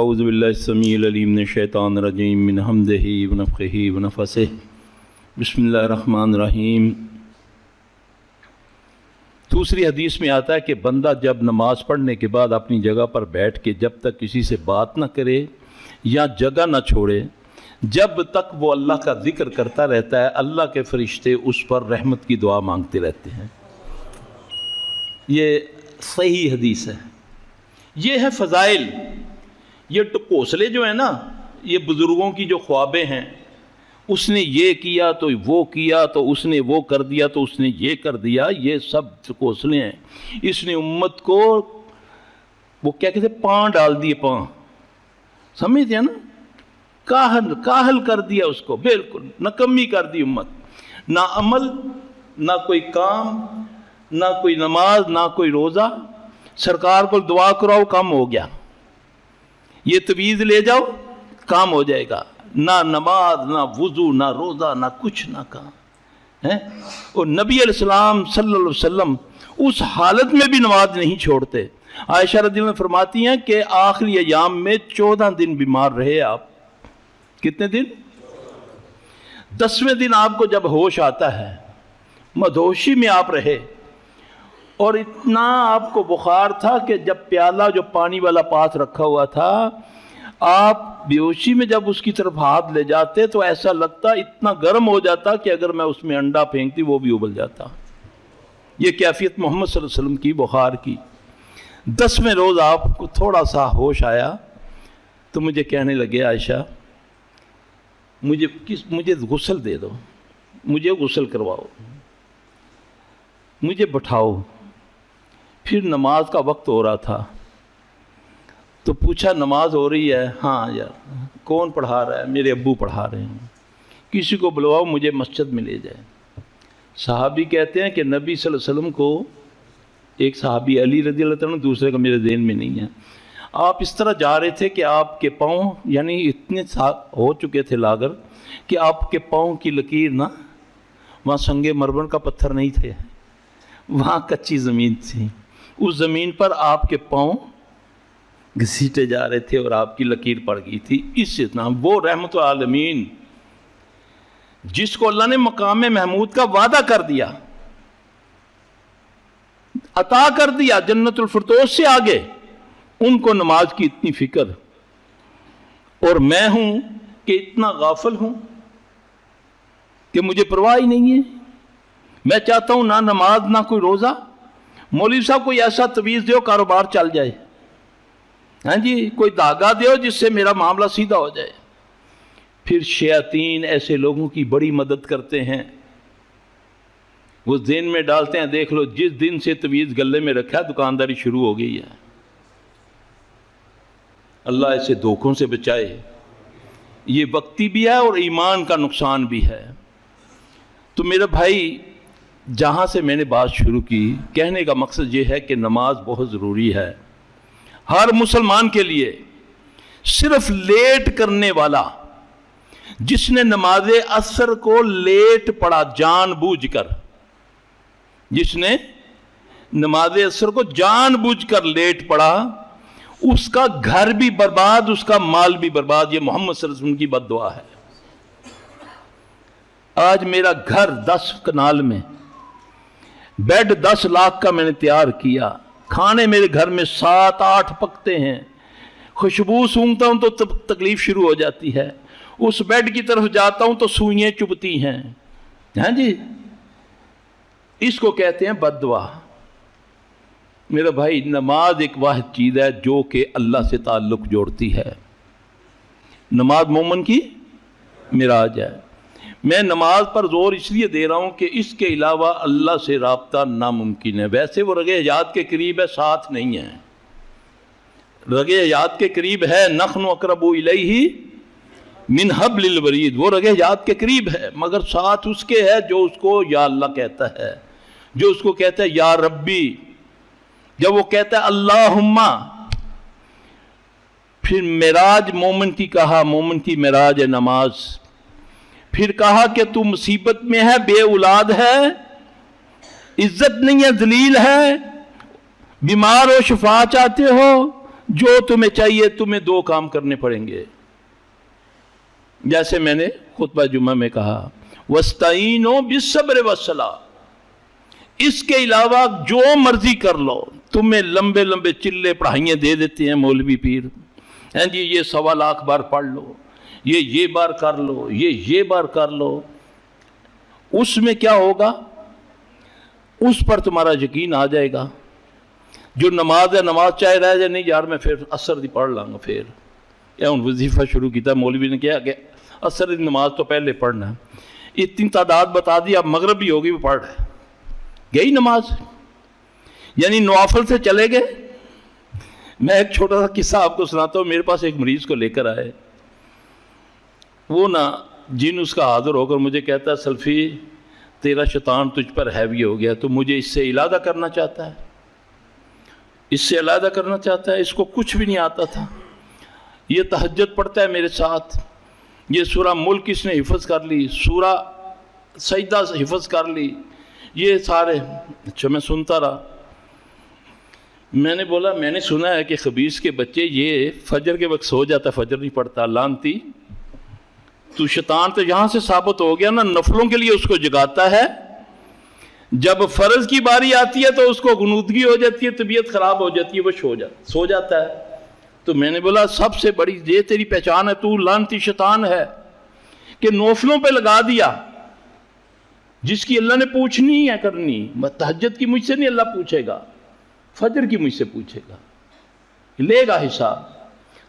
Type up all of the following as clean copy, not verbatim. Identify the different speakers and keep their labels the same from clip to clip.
Speaker 1: अऊज़ु बिल्लाहि समीउल अलीम मिनश शैतानिर रजीम मिन हम्दिही व नफ़्ख़िही व नफ़सिही बिस्मिल्लाहिर रहमानिर रहीम। दूसरी हदीस में आता है कि बंदा जब नमाज़ पढ़ने के बाद अपनी जगह पर बैठ के जब तक किसी से बात न करे या जगह न छोड़े, जब तक वो अल्लाह का ज़िक्र करता रहता है, अल्लाह के फरिश्ते उस पर रहमत की दुआ मांगते रहते हैं। ये सही हदीस है। ये है फ़ज़ाइल। ये टकोसले जो है ना, ये बुज़ुर्गों की जो ख्वाबें हैं, उसने ये किया तो वो किया, तो उसने वो कर दिया तो उसने ये कर दिया, ये सब टकोसले हैं। इसने उम्मत को वो क्या कहते पाँव डाल दिए, पाँव समझते हैं ना, काहल कर दिया उसको, बिल्कुल नकम्मी कर दी उम्मत। ना अमल, ना कोई काम, ना कोई नमाज, ना कोई रोज़ा। सरकार को दुआ कराओ, काम हो गया। ये तवीज़ ले जाओ, काम हो जाएगा। ना नमाज, ना वुज़ू, ना रोज़ा, ना कुछ, ना काम है। और नबी अलैहिस्सलाम सल्लल्लाहु अलैहि वसल्लम उस हालत में भी नमाज नहीं छोड़ते। आयशा रज़ियल्लाहु अन्हा फरमाती हैं कि आखिरी अयाम में 14 दिन बीमार रहे आप। कितने दिन? 10वें दिन आपको जब होश आता है, मदहोशी में आप रहे, और इतना आपको बुखार था कि जब प्याला जो पानी वाला पास रखा हुआ था, आप बेहोशी में जब उसकी तरफ हाथ ले जाते तो ऐसा लगता, इतना गर्म हो जाता कि अगर मैं उसमें अंडा फेंकती वो भी उबल जाता। ये कैफियत मोहम्मद सल्लल्लाहु अलैहि वसल्लम की बुखार की। 10वें रोज़ आपको थोड़ा सा होश आया तो मुझे कहने लगे, आयशा मुझे गुस्ल दे दो, मुझे गुस्ल करवाओ, मुझे बैठाओ। फिर नमाज का वक्त हो रहा था तो पूछा, नमाज हो रही है? हाँ यार। कौन पढ़ा रहा है? मेरे अब्बू पढ़ा रहे हैं। किसी को बुलवाओ, मुझे मस्जिद में ले जाए। सहाबी कहते हैं कि नबी सल्लल्लाहु अलैहि वसल्लम को, एक सहाबी अली रज़ियल्लाहु अन्हु, दूसरे का मेरे ज़हन में नहीं है, आप इस तरह जा रहे थे कि आपके पाँव यानी इतने हो चुके थे लागर कि आपके पाँव की लकीर ना, वहाँ संगे मरमर का पत्थर नहीं थे, वहाँ कच्ची ज़मीन थी। उस ज़मीन पर आपके पाँव घसीटे जा रहे थे और आपकी लकीर पड़ गई थी। इस इतना वो रहमतुल आलमीन जिसको अल्लाह ने मकाम महमूद का वादा कर दिया, अता कर दिया जन्नतुल फिरदौस से आगे, उनको नमाज की इतनी फिक्र। और मैं हूं कि इतना गाफिल हूं कि मुझे परवाह ही नहीं है। मैं चाहता हूं ना नमाज, ना कोई रोज़ा। मौलवी साहब कोई ऐसा तवीज़ दो कारोबार चल जाए, हाँ जी, कोई धागा दो जिससे मेरा मामला सीधा हो जाए। फिर शयातीन ऐसे लोगों की बड़ी मदद करते हैं। वो ज़हन में डालते हैं, देख लो जिस दिन से तवीज़ गले में रखा दुकानदारी शुरू हो गई है। अल्लाह ऐसे धोखों से बचाए। ये वक्ती भी है और ईमान का नुकसान भी है। तो मेरे भाई, जहाँ से मैंने बात शुरू की, कहने का मकसद ये है कि नमाज बहुत ज़रूरी है हर मुसलमान के लिए। सिर्फ लेट करने वाला, जिसने नमाज असर को लेट पढ़ा जानबूझकर, जिसने नमाज असर को जानबूझकर लेट पढ़ा, उसका घर भी बर्बाद, उसका माल भी बर्बाद। ये मोहम्मद सल्लल्लाहु अलैहि वसल्लम की बद्दुआ है। आज मेरा घर 10 कनाल में, बेड 10 लाख का मैंने तैयार किया, खाने मेरे घर में 7-8 पकते हैं, खुशबू सूंघता हूं तो तकलीफ शुरू हो जाती है। उस बेड की तरफ जाता हूं तो सुइयां चुभती हैं। हाँ जी, इसको कहते हैं बद्दुआ। मेरा भाई, नमाज एक वाहिद चीज़ है जो कि अल्लाह से ताल्लुक़ जोड़ती है। नमाज मोमन की मिराज है। मैं नमाज पर जोर इसलिए दे रहा हूँ कि इसके अलावा अल्लाह से राब्ता नामुमकिन है। वैसे वो रगे हयात के करीब है, साथ नहीं है। रगे हयात के करीब है, नख्नु अक़रबु इलैहि मिन हब्लिल वरीद। वो रगे हयात के करीब है, मगर साथ उसके है जो उसको या अल्लाह कहता है, जो उसको कहता है या रब्बी। जब वो कहता है अल्लाहुम्मा, फिर मिराज मोमिन की कहा, मोमिन की मिराज है नमाज। फिर कहा कि तू मुसीबत में है, बे औलाद है, इज्जत नहीं है, जलील है, बीमार हो, शिफा चाहते हो, جو تمہیں چاہیے تمہیں دو کام کرنے پڑیں گے، جیسے میں نے خطبہ جمعہ میں کہا وَاسْتَعِينُوا بِالصَّبْرِ وَالصَّلَاةِ، اس کے علاوہ جو مرضی کر لو، تمہیں لمبے لمبے چلے پڑھائیاں دے دیتے ہیں مولوی پیر، ہیں جی یہ 1.25 لاکھ بار پڑھ لو، یہ بار کر لو، یہ بار کر لو، اس میں کیا ہوگا؟ اس پر تمہارا یقین آ جائے گا۔ جو نماز ہے، نماز چاہے رہ جائے، نہیں یار میں پھر اثر دی پڑھ لاں گا، پھر یا ان وظیفہ شروع کیتا مولوی نے کیا کہ اثر دی نماز تو پہلے پڑھنا ہے، اتنی تعداد بتا دی، اب مغرب بھی ہوگی وہ پڑھ رہا ہے، گئی نماز، یعنی نوافل سے چلے گئے۔ میں ایک چھوٹا سا قصہ آپ کو سناتا ہوں۔ میرے پاس ایک مریض کو لے کر آئے، وہ نا جن اس کا حاضر ہو کر مجھے کہتا ہے سلفی تیرا شیطان تجھ پر ہیوی ہو گیا، تو مجھے اس سے علیحدہ کرنا چاہتا ہے، اس سے علیحدہ کرنا چاہتا ہے۔ اس کو کچھ بھی نہیں آتا تھا، یہ تہجد پڑھتا ہے میرے ساتھ، یہ سورہ ملک اس نے حفظ کر لی، سورہ سجدہ حفظ کر لی، یہ سارے۔ اچھا میں سنتا رہا، میں نے بولا میں نے سنا ہے کہ خبیث کے بچے یہ فجر کے وقت سو جاتا ہے، فجر نہیں پڑھتا، لعنتی تو شیطان تو یہاں سے ثابت ہو گیا نا، نفلوں کے لیے اس کو جگاتا ہے، جب فرض کی باری آتی ہے تو اس کو غنودگی ہو جاتی ہے، طبیعت خراب ہو جاتی ہے، وہ سو جاتا ہے۔ تو میں نے بولا سب سے بڑی یہ تیری پہچان ہے، تو لعنتی شیطان ہے کہ نوفلوں پہ لگا دیا، جس کی اللہ نے پوچھنی ہے کرنی۔ تہجد کی مجھ سے نہیں اللہ پوچھے گا، فجر کی مجھ سے پوچھے گا، لے گا حساب۔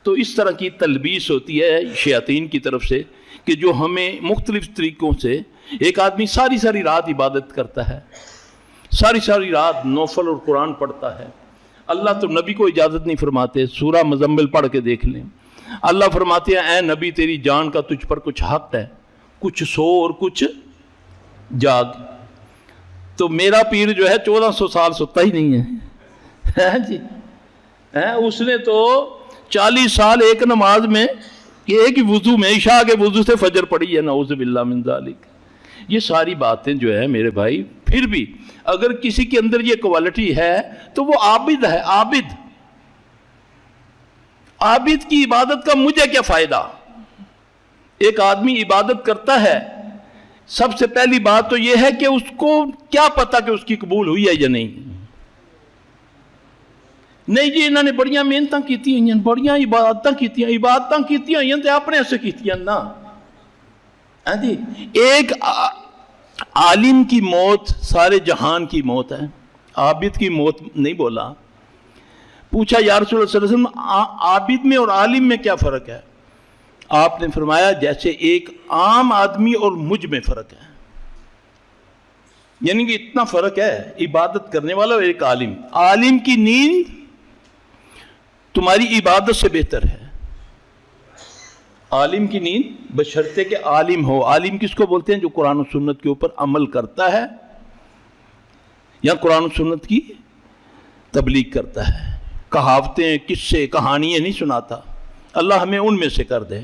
Speaker 1: تو اس طرح کی تلبیس ہوتی ہے شیاطین کی طرف سے کہ جو ہمیں مختلف طریقوں سے، ایک آدمی ساری ساری رات عبادت کرتا ہے، ساری ساری رات نوفل اور قرآن پڑھتا ہے، اللہ تو نبی کو اجازت نہیں فرماتے، سورہ مزمل پڑھ کے دیکھ لیں، اللہ فرماتے ہیں اے نبی تیری جان کا تجھ پر کچھ حق ہے، کچھ سو اور کچھ جاگ۔ تو میرا پیر جو ہے 1400 سال سوتا ہی نہیں ہے جی، اس نے تو 40 سال ایک نماز میں، ایک ہی وضو میں، عشاء کے وضو سے فجر پڑی ہے، نعوذ باللہ من ذالک۔ یہ ساری باتیں جو ہے میرے بھائی، پھر بھی اگر کسی کے اندر یہ کوالٹی ہے تو وہ عابد ہے، عابد۔ عابد کی عبادت کا مجھے کیا فائدہ؟ ایک آدمی عبادت کرتا ہے، سب سے پہلی بات تو یہ ہے کہ اس کو کیا پتا کہ اس کی قبول ہوئی ہے یا نہیں۔ نہیں جی انہوں نے بڑیاں محنتاں کیتی ہیں، بڑیاں عبادتاں کیتی ہیں، عبادتاں کیتی ہیں تو اپنے سے کیتی ہیں نا۔ جی ایک عالم کی موت سارے جہان کی موت ہے، عابد کی موت نہیں بولا۔ پوچھا یا رسول اللہ صلی اللہ علیہ وسلم عابد میں اور عالم میں کیا فرق ہے؟ آپ نے فرمایا جیسے ایک عام آدمی اور مجھ میں فرق ہے، یعنی کہ اتنا فرق ہے، عبادت کرنے والا اور ایک عالم۔ عالم کی نیند تمہاری عبادت سے بہتر ہے، عالم کی نیند بشرطے کہ عالم ہو۔ عالم کس کو بولتے ہیں؟ جو قرآن و سنت کے اوپر عمل کرتا ہے یا قرآن و سنت کی تبلیغ کرتا ہے، کہاوتیں، قصے، کہانیاں نہیں سناتا۔ اللہ ہمیں ان میں سے کر دے۔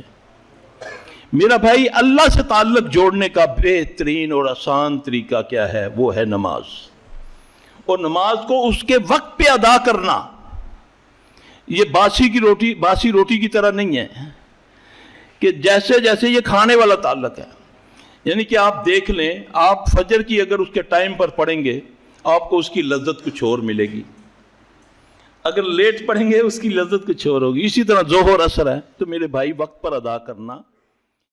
Speaker 1: میرا بھائی اللہ سے تعلق جوڑنے کا بہترین اور آسان طریقہ کیا ہے؟ وہ ہے نماز، اور نماز کو اس کے وقت پہ ادا کرنا۔ یہ باسی روٹی کی طرح نہیں ہے کہ جیسے جیسے یہ کھانے والا تعلق ہے، یعنی کہ آپ دیکھ لیں، آپ فجر کی اگر اس کے ٹائم پر پڑھیں گے آپ کو اس کی لذت کچھ اور ملے گی، اگر لیٹ پڑھیں گے اس کی لذت کچھ اور ہوگی۔ اسی طرح ظہر اثر ہے، تو میرے بھائی وقت پر ادا کرنا